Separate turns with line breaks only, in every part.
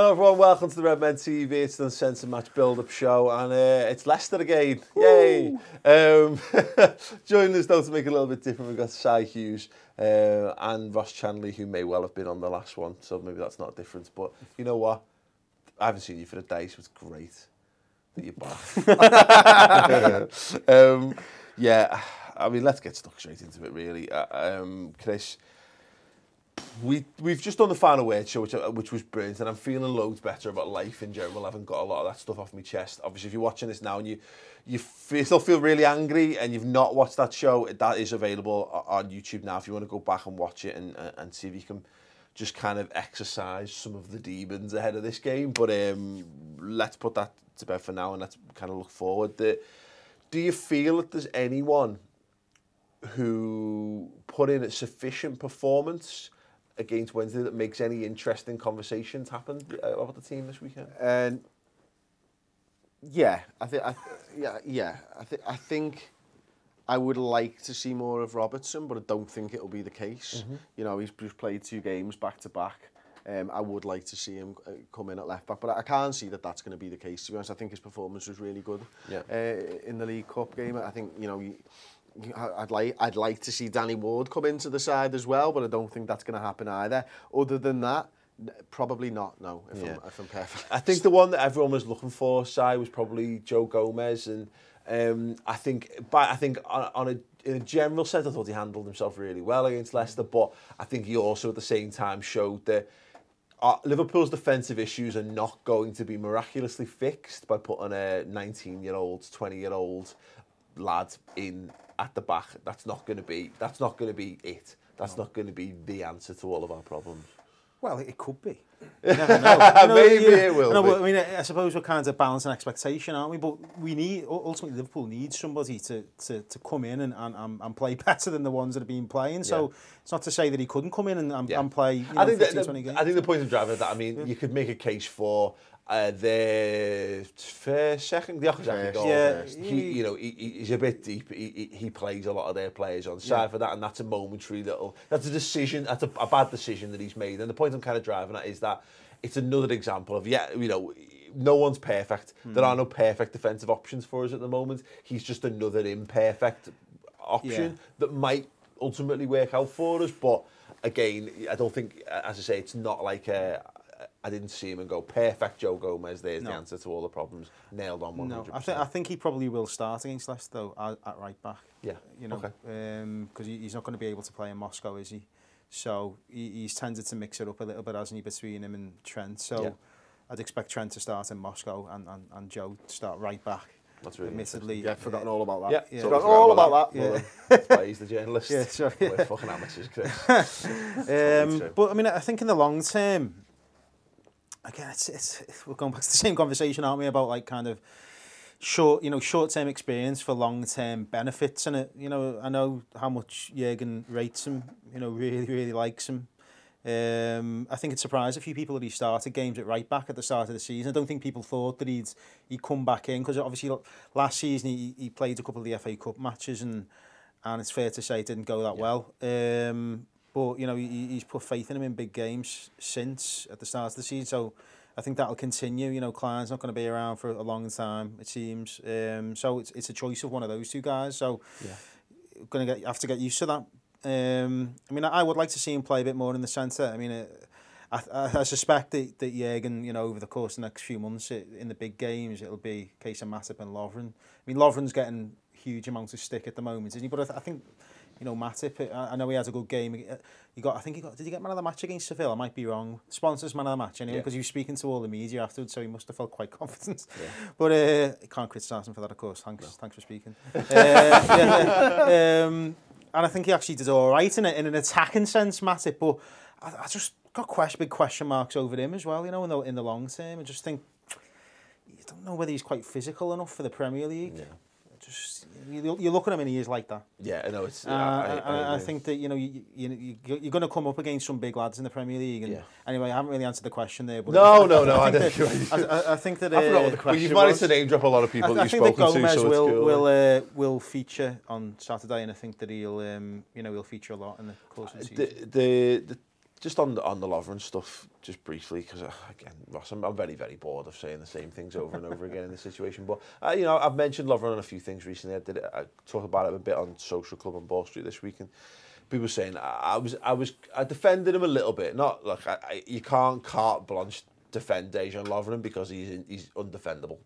Hello everyone, welcome to the Redmen TV. It's the Uncensored match build-up show, and it's Leicester again. Yay! Joining us though to make it a little bit different, we've got Simon Hughes and Ross Chanley, who may well have been on the last one, so maybe that's not a difference. But you know what? I haven't seen you for a day, so it's great that you're back. Yeah, I mean, let's get stuck straight into it, really. Chris, we've just done the final word show, which was brilliant, and I'm feeling loads better about life in general. I haven't got a lot of that stuff off my chest. Obviously, if you're watching this now and you still feel really angry and you've not watched that show, that is available on YouTube now if you want to go back and watch it and see if you can just kind of exercise some of the demons ahead of this game. But let's put that to bed for now and let's kind of look forward. Do you feel that there's anyone who put in a sufficient performance against Wednesday that makes any interesting conversations happen about the team this weekend?
Yeah, I think I would like to see more of Robertson, but I don't think it'll be the case. You know, he's played 2 games back to back. I would like to see him come in at left back, but I can't see that that's going to be the case. To be honest, I think his performance was really good in the League Cup game. I think, you know, I'd like to see Danny Ward come into the side as well, but I don't think that's going to happen either. Other than that, probably not. No, if I'm perfect.
I think the one that everyone was looking for, Si, was probably Joe Gomez, and I think in a general sense, I thought he handled himself really well against Leicester, but I think he also at the same time showed that Liverpool's defensive issues are not going to be miraculously fixed by putting a 19-year-old, 20-year-old lad in at the back. That's not going to be it. That's not going to be the answer to all of our problems.
Well, it could be. You never know.
Maybe it will be.
I mean, I suppose we're kind of balancing expectation, aren't we? But we need, ultimately, Liverpool needs somebody to come in and play better than the ones that have been playing. So it's not to say that he couldn't come in and play 15, 20 games.
I think the point of driving that, I mean, you could make a case for the second goal.
Yeah,
he's a bit deep. He plays a lot of their players on side for that, and that's a momentary that's a decision. That's a bad decision that he's made. And the point I'm kind of driving at is that it's another example of no one's perfect. There are no perfect defensive options for us at the moment. He's just another imperfect option that might ultimately work out for us. But again, I don't think, as I say, it's not like I didn't see him and go, perfect Joe Gomez, there's the answer to all the problems, nailed on 100%.
No, I think he probably will start against Leicester, though, at right back.
Yeah,
you know, because he's not going to be able to play in Moscow, is he? So he's tended to mix it up a little bit, hasn't he, between him and Trent. So I'd expect Trent to start in Moscow and Joe to start right back.
That's really
admittedly.
Yeah, I've forgotten all about that.
Yeah,
forgotten all about that.
Yeah. That's why he's the journalist.
Yeah, sorry.
We're fucking amateurs, Chris.
But I mean, I think in the long term, again, we're going back to the same conversation, aren't we, about like kind of short-term experience for long-term benefits. And I know how much Jürgen rates him. Really, really likes him. I think it surprised a few people that he started games at right back at the start of the season. I don't think people thought that he'd come back in, because obviously last season he played a couple of the FA Cup matches and it's fair to say it didn't go that well. But he's put faith in him in big games since at the start of the season. So I think that'll continue. Klein's not going to be around for a long time, it seems. So it's a choice of one of those two guys. So going to have to get used to that. I mean, I would like to see him play a bit more in the centre. I mean, I suspect that Jürgen, over the course of the next few months, in the big games, it'll be a case of Matip and Lovren. I mean, Lovren's getting huge amounts of stick at the moment, isn't he? But I think, Matip, I know he had a good game. Did he get man of the match against Seville? I might be wrong. Sponsors man of the match anyway, because he was speaking to all the media afterwards, so he must have felt quite confident. Yeah. But can't criticise him for that, of course. Thanks for speaking. And I think he actually did all right in an attacking sense, Matip. But I just got big question marks over him as well. In the long term, I just think you don't know whether he's quite physical enough for the Premier League. Yeah. Just you look at him and he is like that.
Yeah, I know it's.
I think that you're going to come up against some big lads in the Premier League. And anyway, I haven't really answered the question there. But
I
think that.
I forgot what the question you've managed to name drop a lot of people that you've spoken to.
I think that
Gomez
will feature on Saturday, and I think that he'll feature a lot in the course of the season.
Just on the Lovren stuff, just briefly, because again, Ross, I'm very, very bored of saying the same things over and over again in this situation. But you know, I've mentioned Lovren on a few things recently. I talked about it a bit on Social Club on Ball Street this week, and people were saying I defended him a little bit. Not like you can't carte blanche defend Dejan Lovren because he's undefendable.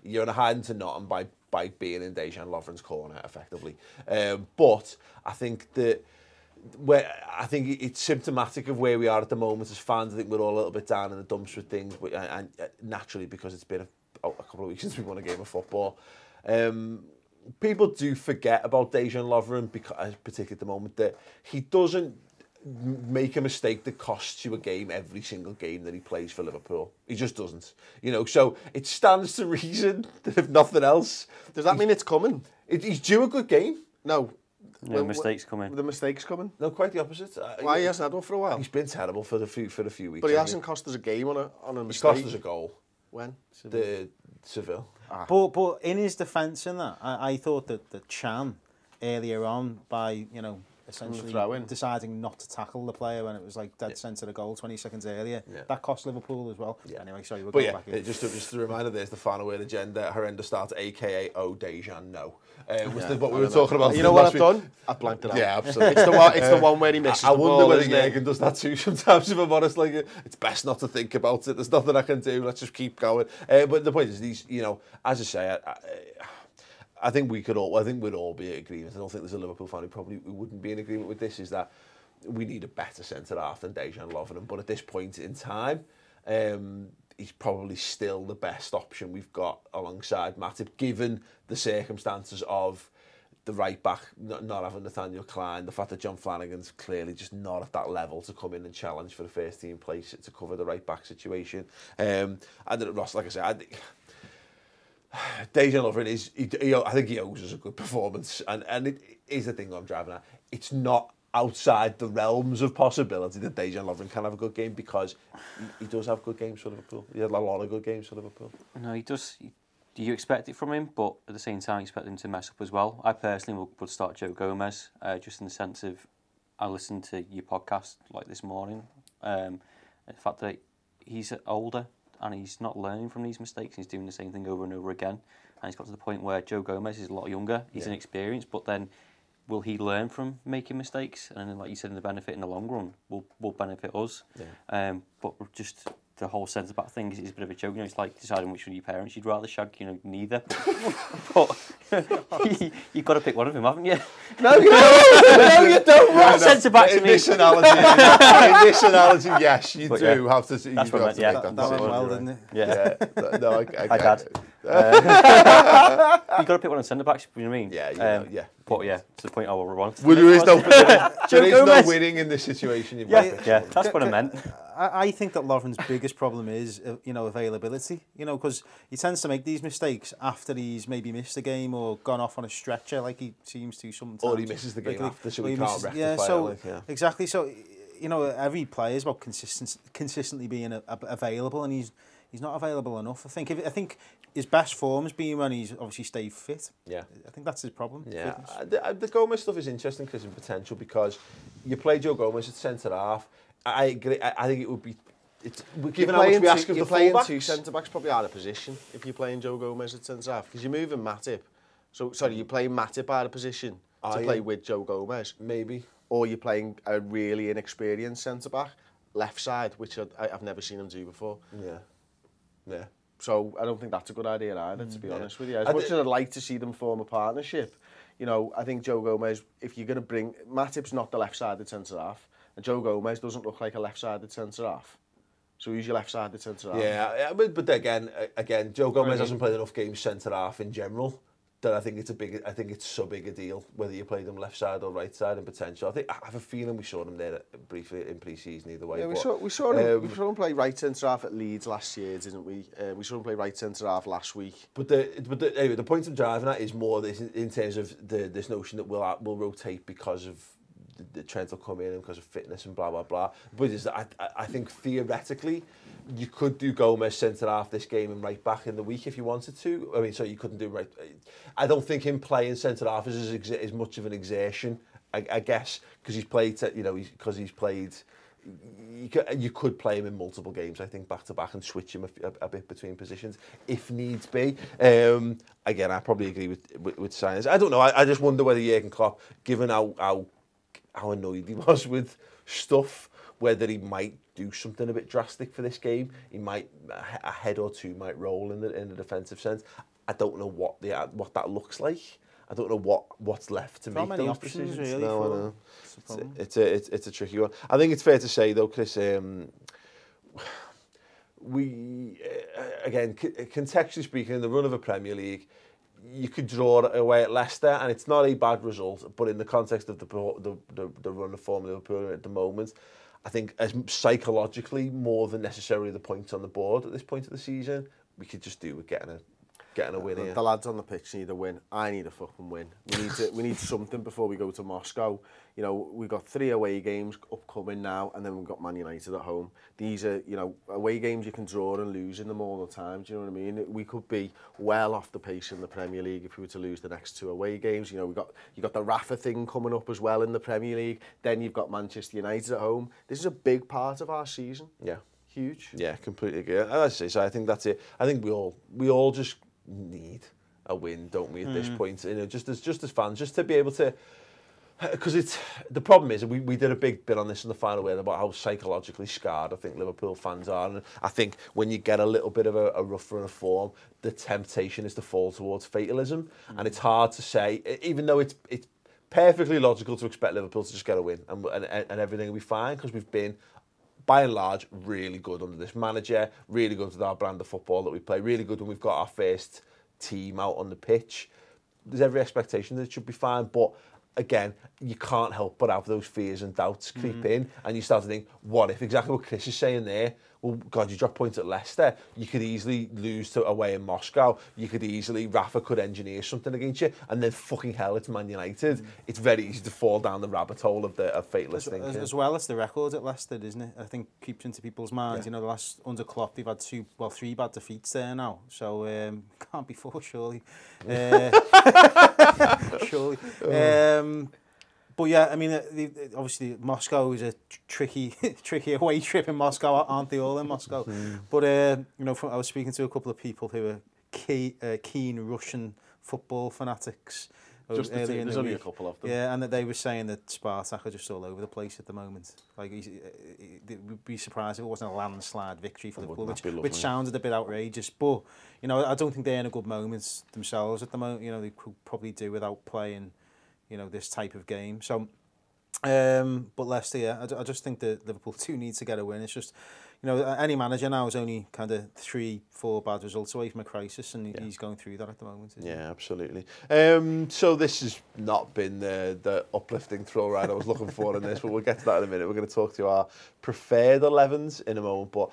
You're in a hiding to nothing by being in Dejan Lovren's corner effectively. But I think that. I think it's symptomatic of where we are at the moment as fans. I think we're all a little bit down in the dumps with things, and naturally because it's been a couple of weeks since we won a game of football. People do forget about Dejan Lovren, because, particularly at the moment, that he doesn't make a mistake that costs you a game every single game that he plays for Liverpool. He just doesn't. You know, so it stands to reason that if nothing else...
Does that mean it's coming?
He's due a good game.
No.
No mistakes coming.
The mistakes coming?
No, quite the opposite.
Why he hasn't had one for a while?
He's been terrible for a few weeks.
But he hasn't cost us a game on a mistake.
He cost us a goal.
When?
Seville.
Ah. But in his defence in that, I thought that the Chan earlier on by, you know, essentially deciding not to tackle the player when it was like dead centre of goal 20 seconds earlier. Yeah. That cost Liverpool as well. Yeah. Anyway, sorry, we're going back in. Just
a reminder, there's the final word agenda. Horrendous start, aka Oh Dejan No. What we were talking about.
You know what I've done? I've blanked it out.
Yeah, absolutely.
It's the one where he misses the ball.
I wonder whether Jürgen does that too sometimes, if I'm honest. Like, it's best not to think about it. There's nothing I can do. Let's just keep going. But the point is, these, you know, as I say, I think we'd all be in agreement. I don't think there's a Liverpool fan who wouldn't be in agreement with this, is that we need a better centre-half than Dejan Lovren. But at this point in time, he's probably still the best option we've got alongside Matip, given the circumstances of the right-back not having Nathaniel Klein, the fact that John Flanagan's clearly just not at that level to come in and challenge for the first-team place to cover the right-back situation. And Ross, like I said, Dejan Lovren I think he owes us a good performance, and it is the thing I'm driving at. It's not outside the realms of possibility that Dejan Lovren can have a good game, because he does have good games for Liverpool. He had a lot of good games for Liverpool.
No, he does. Do you expect it from him? But at the same time, you expect him to mess up as well. I personally would start Joe Gomez, just in the sense of, I listened to your podcast like this morning. The fact that he's older and he's not learning from these mistakes. He's doing the same thing over and over again. And he's got to the point where Joe Gomez is a lot younger. He's inexperienced, but then will he learn from making mistakes? And then, like you said, in the benefit in the long run will benefit us. Yeah. But just the whole centre-back thing is a bit of a joke. You know, it's like deciding which one of your parents you'd rather shag. You know, neither. But you've got to pick one of them, haven't you?
No, you don't. No, you don't.
Right, centre-backs
in this analogy, yes, you do have to.
That's what I meant. Yeah,
that went well, didn't it?
Yeah.
No,
Hi, Dad. You've got to pick one of the centre-backs. You know what I mean?
Yeah.
But yeah, to the point I will want.
There is no winning in this situation.
Yeah, that's what I meant.
I think that Lovren's biggest problem is, availability. You know, because he tends to make these mistakes after he's maybe missed a game or gone off on a stretcher, like he seems to sometimes.
Or he misses the game after, so he can't rectify it.
Exactly. So, you know, every player is about consistently being available, and he's not available enough. I think his best form has been when he's obviously stayed fit. Yeah, I think that's his problem.
Yeah, the Gomez stuff is interesting because in potential, because you play Joe Gomez at centre half. I agree. I think it would be. Given how much we ask of the fullbacks,
two centre backs probably out of position if you're playing Joe Gomez at centre half, because you're moving Matip. So sorry, you're playing Matip out of position to play with Joe Gomez,
maybe,
or you're playing a really inexperienced centre back left side, which I've never seen him do before.
Yeah.
So I don't think that's a good idea either, to be honest with you. As much as I'd like to see them form a partnership, you know, I think Joe Gomez, if you're going to bring... Matip's not the left-sided centre-half, and Joe Gomez doesn't look like a left-sided centre-half. So who's your left-sided centre-half?
Yeah, but again, Joe Gomez hasn't played enough games centre-half in general. That I think it's so big a deal whether you play them left side or right side in potential. I have a feeling we saw them there briefly in pre-season either way.
Yeah, we saw him play right centre half at Leeds last year, didn't we? We saw him play right centre half last week.
But anyway, the point I'm driving at is more this in terms of this notion that we'll rotate because of the Trent will come in and because of fitness and blah blah blah. But is that I think theoretically you could do Gomez centre half this game and right back in the week if you wanted to. I mean, so you couldn't do right. I don't think him playing centre half is much of an exertion. I guess because he's played, he's played you could play him in multiple games, I think, back to back and switch him a bit between positions if needs be. Again, I probably agree with Science. I don't know. I just wonder whether Jurgen Klopp, given how annoyed he was with stuff, whether he might do something a bit drastic for this game. He might a head or two might roll in the defensive sense. I don't know what that looks like. I don't know what's left to make
many
those
options,
decisions.
really,
No, I know. It's a tricky one. I think it's fair to say though, Chris. We again, contextually speaking, in the run of a Premier League, you could draw it away at Leicester, and it's not a bad result. But in the context of the run of form of Liverpool at the moment, I think as psychologically more than necessarily the points on the board at this point of the season, we could just do with getting a win here.
The lads on the pitch need a win. I need a fucking win. We need something before we go to Moscow. You know, we've got 3 away games upcoming now, and then we've got Man United at home. These are, you know, away games you can draw and lose in them all the time. Do you know what I mean? We could be well off the pace in the Premier League if we were to lose the next 2 away games. You know, you got the Rafa thing coming up as well in the Premier League. Then you've got Manchester United at home. This is a big part of our season.
Yeah,
huge.
Yeah, completely agree. As I say, so I think that's it. I think we all just need a win, don't we, at this point? You know, just as fans, just to be able to, because the problem is we did a big bit on this in the final word about how psychologically scarred I think Liverpool fans are, and I think when you get a little bit of a rough run of form, the temptation is to fall towards fatalism, and it's hard to say, even though it's perfectly logical to expect Liverpool to just get a win and everything will be fine, because we've been, by and large, really good under this manager, really good with our brand of football that we play, really good when we've got our first team out on the pitch. There's every expectation that it should be fine, but again, you can't help but have those fears and doubts creep in, and you start to think, what if, exactly what Chris is saying there, well, God, you drop points at Leicester, you could easily lose to away in Moscow, Rafa could engineer something against you, and then fucking hell, it's Man United. It's very easy to fall down the rabbit hole of fatalist thinking.
As well as the record at Leicester, isn't it? I think keeps into people's minds. Yeah. You know, the last under Klopp, they've had 3 bad defeats there now, so can't be 4 surely. Surely. But yeah, I mean, obviously Moscow is a tricky away trip in Moscow, aren't they all in Moscow? But you know, I was speaking to a couple of people who are keen Russian football fanatics.
There's only a couple of them.
Yeah, and that they were saying that Spartak are just all over the place at the moment. Like, we'd be surprised if it wasn't a landslide victory for Liverpool, which sounded a bit outrageous. But you know, I don't think they're in a good moment themselves at the moment. You know, they could probably do without playing, you know, this type of game. So, but Leicester, yeah, I just think that Liverpool do need to get a win. It's just, you know, any manager now is only kind of 3-4 bad results away from a crisis, and he's going through that at the moment.
Yeah, absolutely. So this has not been the uplifting thrill ride I was looking for in this, but we'll get to that in a minute. We're going to talk to our preferred 11s in a moment, but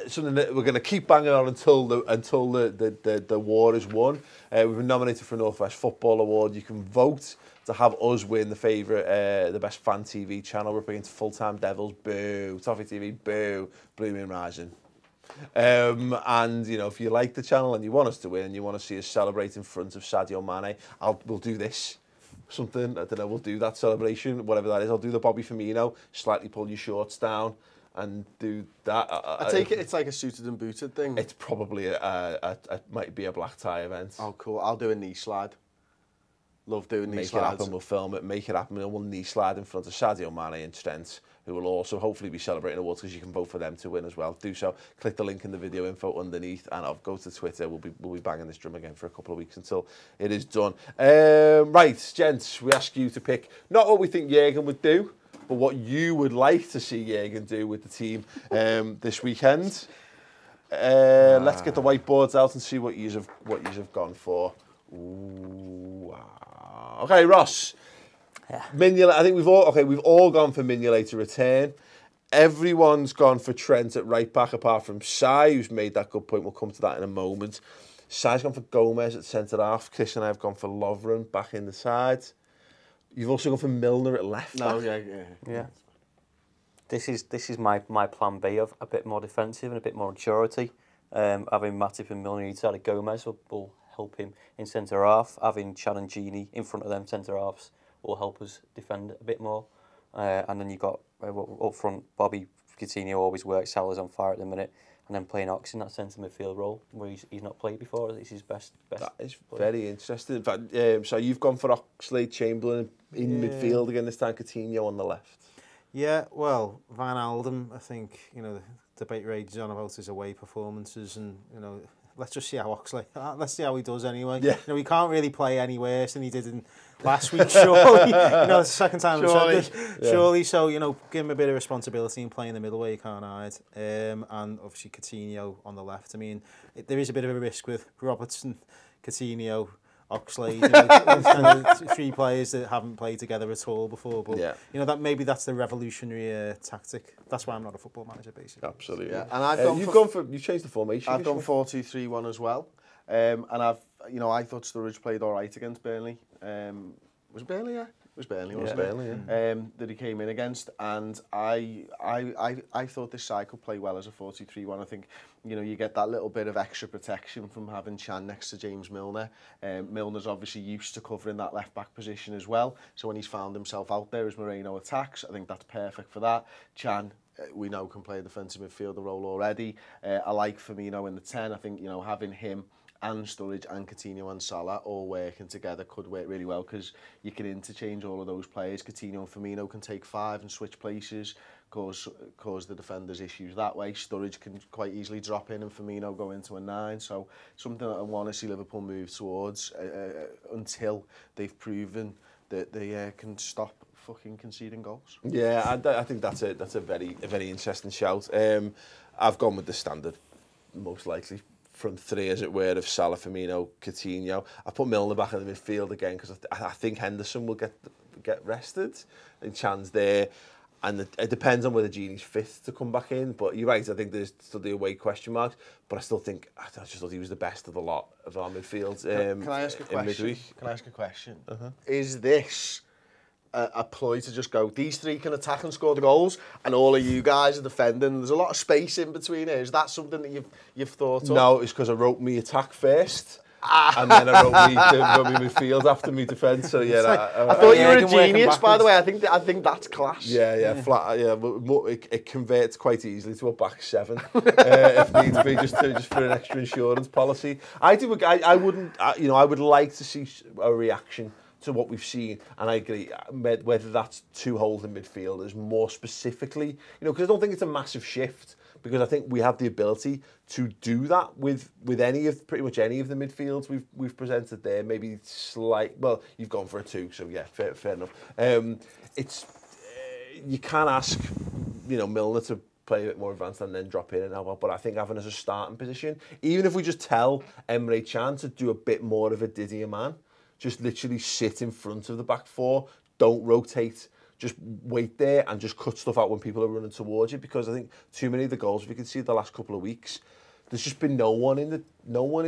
something that we're going to keep banging on until the war is won. We've been nominated for a North West Football Award. You can vote to have us win the best fan TV channel. We're up against Full-Time Devils, boo. Toffee TV, boo. Blue Moon Rising. And, you know, if you like the channel and you want us to win and you want to see us celebrate in front of Sadio Mane, we'll do this. Something, I don't know, we'll do that celebration, whatever that is. I'll do the Bobby Firmino, slightly pull your shorts down and do that.
I take it it's like a suited and booted thing.
It's probably might be a black tie event.
Oh, cool. I'll do a knee slide. Love doing knee slides.
Make it happen, we'll film it, make it happen, and we'll knee slide in front of Sadio Mane and Trent, who will also hopefully be celebrating awards, because you can vote for them to win as well. Do so. Click the link in the video info underneath, and I'll go to Twitter. We'll be banging this drum again for a couple of weeks until it is done. Right, gents, we ask you to pick not what we think Jurgen would do, but what you would like to see Jurgen do with the team this weekend. Let's get the whiteboards out and see what you have gone for. Ooh, okay, Ross. Yeah. I think we've all gone for Mignolet to return. Everyone's gone for Trent at right back, apart from Sai, who's made that good point. We'll come to that in a moment. Sai's gone for Gomez at centre half. Chris and I have gone for Lovren back in the side. You've also gone for Milner at left back.
No, yeah.
This is my plan B of a bit more defensive and a bit more maturity. Having Matip and Milner each side of Gomez will help him in centre half. Having Chan and Gini in front of them centre halves will help us defend a bit more. And then you got up front, Bobby Coutinho always works, Salah's on fire at the minute, and then playing Ox in that centre midfield role where he's not played before. It's his best.
That is very interesting. In fact, so you've gone for Oxlade, Chamberlain in midfield again this time, Coutinho on the left.
Yeah, well, Van Alden, I think, the debate rages on about his away performances, and, let's just see how Oxlade, let's see how he does anyway.
Yeah.
He can't really play any worse than he did in last week, surely. It's the second time I've said this. Yeah. Surely, so, give him a bit of responsibility in playing the middle where you can't hide. And obviously Coutinho on the left. I mean, there is a bit of a risk with Robertson, Coutinho, Oxlade, kind of 3 players that haven't played together at all before. But that maybe that's the revolutionary tactic. That's why I'm not a football manager, basically.
Absolutely.
Yeah. And
you've changed the formation.
I've gone 4-2-3-1 as well. And I thought Sturridge played all right against Burnley. Was it Burnley? Yeah. It was Burnley, wasn't it?
Burnley, yeah.
That he came in against, and I thought this side could play well as a 4-2-3-1. I think, you get that little bit of extra protection from having Chan next to James Milner. Milner's obviously used to covering that left-back position as well, so when he's found himself out there as Moreno attacks, I think that's perfect for that. Chan, we know, can play a defensive midfielder role already. I like Firmino in the 10. I think, having him and Sturridge and Coutinho and Salah all working together could work really well, because you can interchange all of those players. Coutinho and Firmino can take 5 and switch places, cause the defenders issues that way. Sturridge can quite easily drop in and Firmino go into a 9. So something that I want to see Liverpool move towards until they've proven that they can stop fucking conceding goals.
Yeah, I think that's a very interesting shout. I've gone with the standard, most likely front 3, as it were, of Salah, Firmino, Coutinho. I put Milner back in the midfield again because I think Henderson will get rested. I think Chan's there, and it depends on whether Gini's fit to come back in. But you're right, I think there's still the away question marks. But I just thought he was the best of the lot of our midfield.
Can I ask a question? Is this a ploy to just go, these 3 can attack and score the goals, and all of you guys are defending? There's a lot of space in between here. Is that something that you've thought of?
No, it's because I wrote me attack first. And then I wrote me midfield after me defence. So yeah,
I thought you were a genius, by the way. I think that's class.
Yeah. Flat. Yeah, but it converts quite easily to a back 7 if needs be, just for an extra insurance policy. I would like to see a reaction to what we've seen, and I agree, whether that's 2 holding midfielders more specifically, because I don't think it's a massive shift, because I think we have the ability to do that with pretty much any of the midfields we've presented there. Maybe you've gone for a 2, so yeah, fair enough. You can ask, Milner to play a bit more advanced and then drop in and out, but I think having as a starting position, even if we just tell Emre Can to do a bit more of a Didier man, just literally sit in front of the back 4, don't rotate, just wait there and just cut stuff out when people are running towards you, because I think too many of the goals we can see the last couple of weeks, there's just been no one in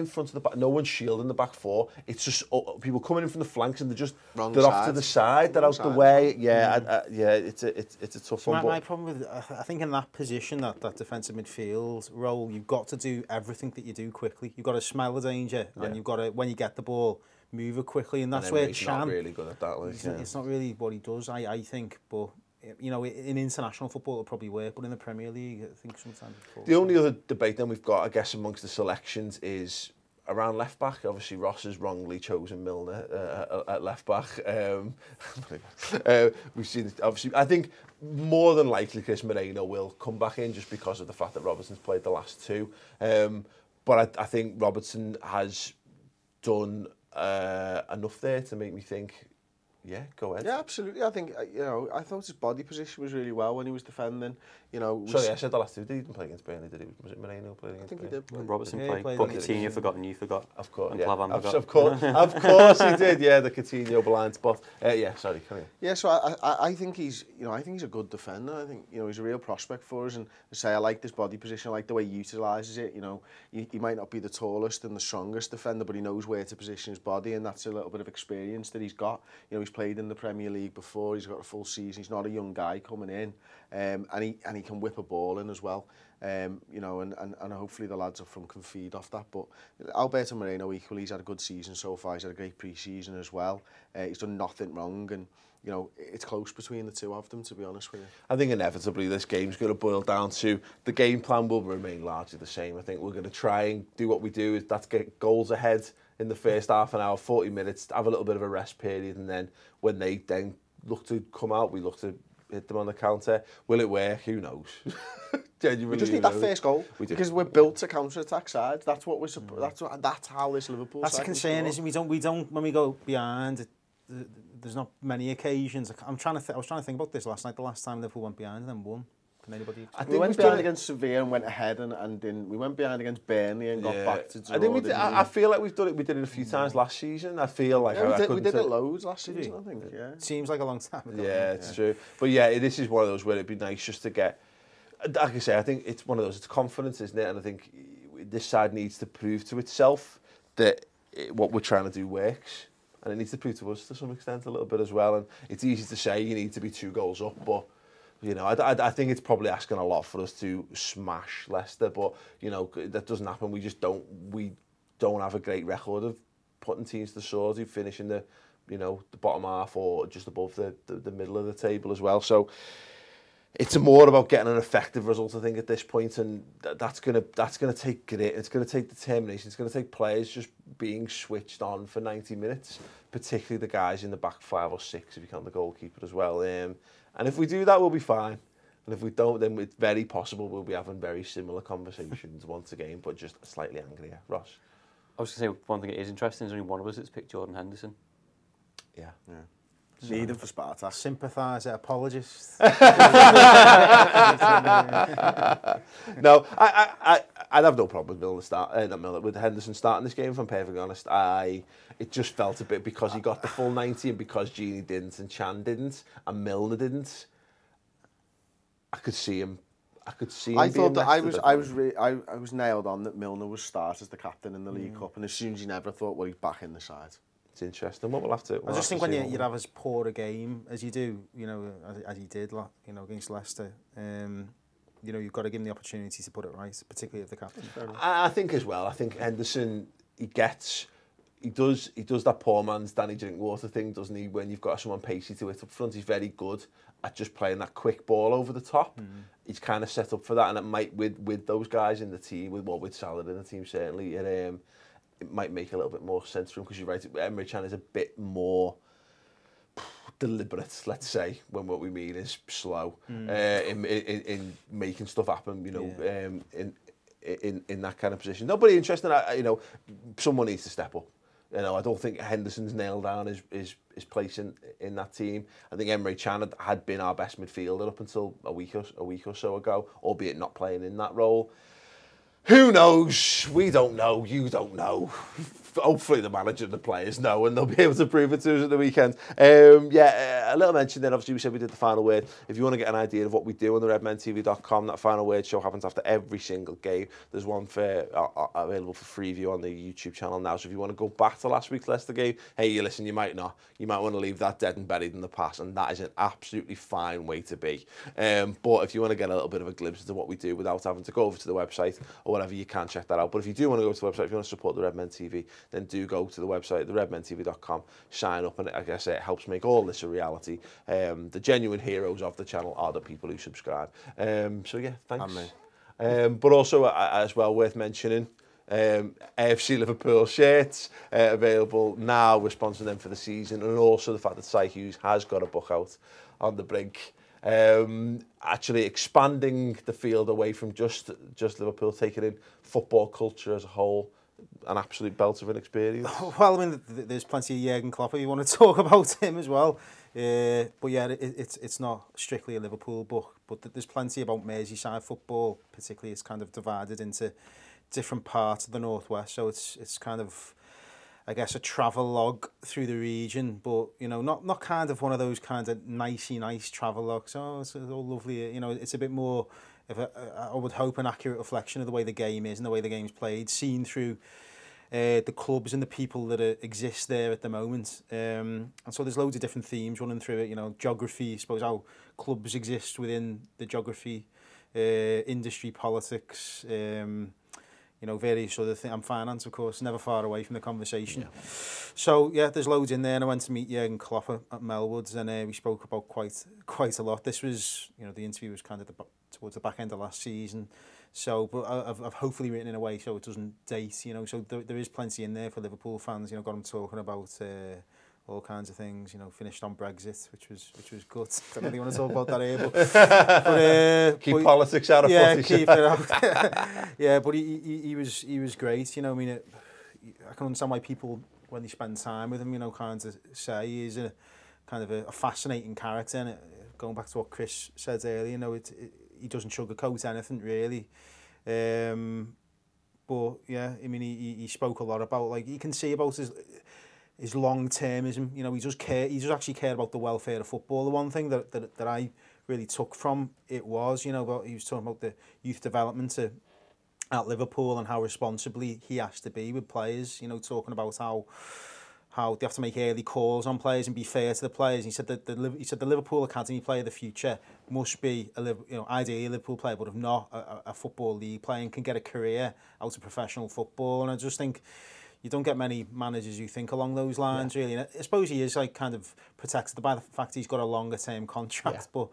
front of the back, no one shielding the back 4. It's just people coming in from the flanks and they're off to the side, they're out the way. Yeah, it's a tough one.
My problem with, I think in that position, that defensive midfield role, you've got to do everything that you do quickly. You've got to smell the danger, and you've got to, when you get the ball, move it quickly, and that's where Chan.
Not really good at that.
It's not really what he does, I think, but. In international football it'll probably work, but in the Premier League I think sometimes
the only other debate then we've got, I guess, amongst the selections is around left back. Obviously Ross has wrongly chosen Milner at left back. We've seen, obviously, I think more than likely Chris Moreno will come back in just because of the fact that Robertson's played the last 2, but I think Robertson has done enough there to make me think, yeah, go ahead.
Yeah, absolutely. I think, I thought his body position was really well when he was defending.
Sorry, I said the last 2. He didn't play against Burnley, did he? Was it Moreno playing against Burnley?
I think he did.
Robertson played, but Coutinho forgot and you forgot.
Of course,
and
yeah.
Of
course he did, yeah, the Coutinho blind spot. Sorry, come here.
Yeah, so I think he's a good defender. I think, he's a real prospect for us, and I say I like this body position, I like the way he utilises it. He might not be the tallest and the strongest defender, but he knows where to position his body, and that's a little bit of experience that he's got. He's played in the Premier League before. He's got a full season. He's not a young guy coming in, and he can whip a ball in as well. You know, and hopefully the lads up front can feed off that. But Alberto Moreno equally, he's had a good season so far. He's had a great pre-season as well. He's done nothing wrong, and you know, it's close between the two of them, to be honest with you.
I think inevitably this game's going to boil down to the game plan will remain largely the same. I think we're going to try and do what we do, that's get goals ahead in the first half an hour, 40 minutes, have a little bit of a rest period, and then when they then look to come out, we look to hit them on the counter. Will it work? Who knows? Genuinely,
we just need that first goal because we're built to counter-attack sides. That's what we're. That's how this Liverpool.
That's the concern, isn't it? We don't when we go behind. There's not many occasions. I was trying to think about this last night. The last time Liverpool went behind and then won. Can anybody?
We went behind against Sevilla and went ahead, and then we went behind against Burnley and got back to draw.
I think I feel like we've done it. We did it a few times last season. I feel like
we did it loads last season. I think. Yeah.
Seems like a long time ago.
Yeah, it's true. But yeah, this is one of those where it'd be nice just to get. Like I say, I think it's one of those. It's confidence, isn't it? And I think this side needs to prove to itself that what we're trying to do works. And it needs to prove to us to some extent a little bit as well. And it's easy to say you need to be 2 goals up, but you know, I think it's probably asking a lot for us to smash Leicester. But you know, that doesn't happen. We don't have a great record of putting teams to the sword who finish in the, you know, the bottom half or just above the middle of the table as well. So it's more about getting an effective result, I think, at this point, and that's gonna take grit. It's gonna take determination. It's gonna take players just being switched on for 90 minutes, particularly the guys in the back 5 or 6, if you count the goalkeeper as well. And if we do that, we'll be fine. And if we don't, then it's very possible we'll be having very similar conversations once again, but just slightly angrier. Ross?
I was going to say, one thing that is interesting is only one of us that's picked Jordan Henderson.
Yeah.
Need him for Sparta.
Sympathiser, apologist.
No, I'd have no problem with Henderson starting this game, if I'm perfectly honest. It just felt a bit because he got the full 90 and because Gini didn't and Chan didn't and Milner didn't. I could see him.
I thought that I was nailed on that Milner was start as the captain in the League Cup, and as soon as you never thought, well, he's back in the side.
It's interesting. What we'll have to.
I just think when you have as poor a game as you do, you know, as he did, you know, against Leicester, you know, you've got to give him the opportunity to put it right, particularly if the captain.
I think as well. I think Henderson, he does that poor man's Danny Drinkwater thing, doesn't he? When you've got someone pacey to it up front, he's very good at just playing that quick ball over the top. He's kind of set up for that, and it might with those guys in the team, with Salah in the team certainly, it might make a little bit more sense for him, because you're right, Emre Can is a bit more deliberate, let's say, when what we mean is slow in making stuff happen, you know, in that kind of position. Nobody interesting, you know, someone needs to step up. You know, I don't think Henderson's nailed down his place in that team. I think Emre Can had been our best midfielder up until a week or so ago, albeit not playing in that role. Who knows? We don't know. You don't know. Hopefully the manager and the players know, and they'll be able to prove it to us at the weekend. A little mention then, obviously we said we did the final word. If you want to get an idea of what we do on the redmentv.com, that final word show happens after every single game. There's one available for free view on the YouTube channel now, so if you want to go back to last week's Leicester game, hey, you listen, you might not. You might want to leave that dead and buried in the past, and that is an absolutely fine way to be. But if you want to get a little bit of a glimpse into what we do without having to go over to the website or whatever, you can check that out. But if you do want to go to the website, if you want to support the Redmen TV, then do go to the website, theredmentv.com, sign up, and like I say, it helps make all this a reality. The genuine heroes of the channel are the people who subscribe. So yeah, thanks. But also, as well, worth mentioning, AFC Liverpool shirts available now. We're sponsoring them for the season, and also the fact that Simon Hughes has got a book out on the brink. Actually expanding the field away from just Liverpool, taking in football culture as a whole. An absolute belt of an experience.
Well, I mean, there's plenty of Jurgen Klopp. You want to talk about him as well. But yeah, it's not strictly a Liverpool book, but there's plenty about Merseyside football. Particularly, it's kind of divided into different parts of the northwest. So it's kind of, I guess, a travel log through the region, but you know, not kind of one of those kind of nice travel logs. Oh, it's all lovely. You know, it's a bit more. I would hope an accurate reflection of the way the game is and the way the game's played, seen through the clubs and the people that exist there at the moment. And so there's loads of different themes running through it, you know, geography, I suppose how clubs exist within the geography, industry, politics, you know, various other things, and finance, of course, never far away from the conversation. Yeah. So, yeah, there's loads in there, and I went to meet Jürgen Klopp at Melwood's, and we spoke about quite a lot. This was, you know, the interview was kind of towards the back end of last season, so, but I've hopefully written in a way so it doesn't date, you know, so there is plenty in there for Liverpool fans, you know, got them talking about all kinds of things, you know, finished on Brexit, which was good. Don't really want to talk about that here, but
keep politics out of
yeah,
footy.
Keep it out. Yeah, but he was great, you know. I mean, I can understand why people, when they spend time with him, you know, kind of say he's a kind of a fascinating character. And going back to what Chris said earlier, you know, he doesn't sugarcoat anything really. But yeah, I mean, he spoke a lot about, like, you can see about his long-termism, you know, he does actually care about the welfare of football. The one thing that I really took from it was, you know, about, he was talking about the youth development at Liverpool and how responsibly he has to be with players, you know, talking about how they have to make early calls on players and be fair to the players. He said that the Liverpool Academy player of the future must be ideally a Liverpool player, but if not, a football league player, and can get a career out of professional football. And I just think you don't get many managers who think along those lines, really. And I suppose he is, like, kind of protected by the fact he's got a longer term contract, but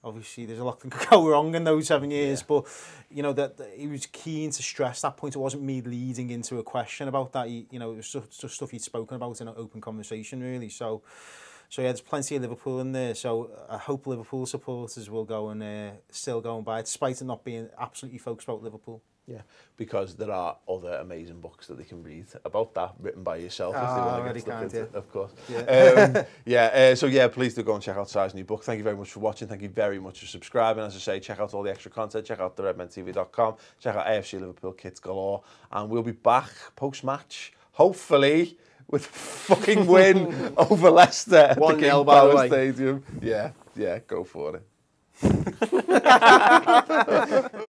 obviously there's a lot that could go wrong in those 7 years. But, you know, that he was keen to stress that point. It wasn't me leading into a question about that. You know, it was just stuff he'd spoken about in an open conversation, really. So yeah, there's plenty of Liverpool in there. So I hope Liverpool supporters will go and still go and buy it, despite it not being absolutely focused about Liverpool.
Yeah, because there are other amazing books that they can read about that, written by yourself, if they want to get stuff into it, of course. Yeah. So yeah, please do go and check out Si's new book. Thank you very much for watching. Thank you very much for subscribing. As I say, check out all the extra content. Check out the redmentv.com. Check out AFC Liverpool kits galore. And we'll be back post-match, hopefully, with a fucking win over Leicester at the King Power Stadium. Yeah, go for it.